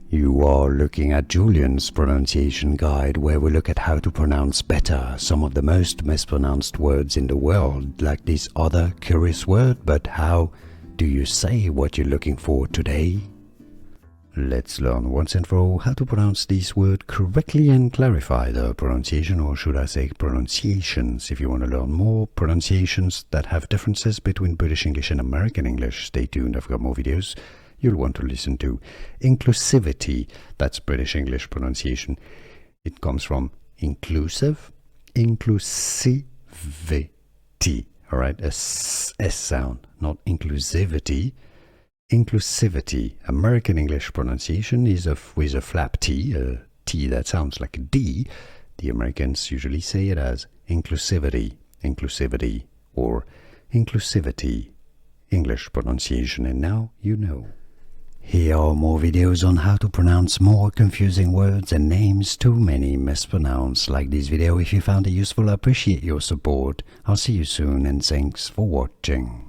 You are looking at Julian's pronunciation guide, where we look at how to pronounce better some of the most mispronounced words in the world, like this other curious word. But how do you say what you're looking for today? Let's learn once and for all how to pronounce this word correctly and clarify the pronunciation, or should I say pronunciations. If you want to learn more pronunciations that have differences between British English and American English, stay tuned, I've got more videos you'll want to listen to. Inclusivity, that's British English pronunciation. It comes from inclusive, inclusivity, alright, a S sound, not inclusivity. Inclusivity. American English pronunciation is with a flap T, a T that sounds like a D. The Americans usually say it as inclusivity, inclusivity, or inclusivity. English pronunciation, and now you know. Here are more videos on how to pronounce more confusing words and names too many mispronounced. Like this video if you found it useful. I appreciate your support. I'll see you soon, and thanks for watching.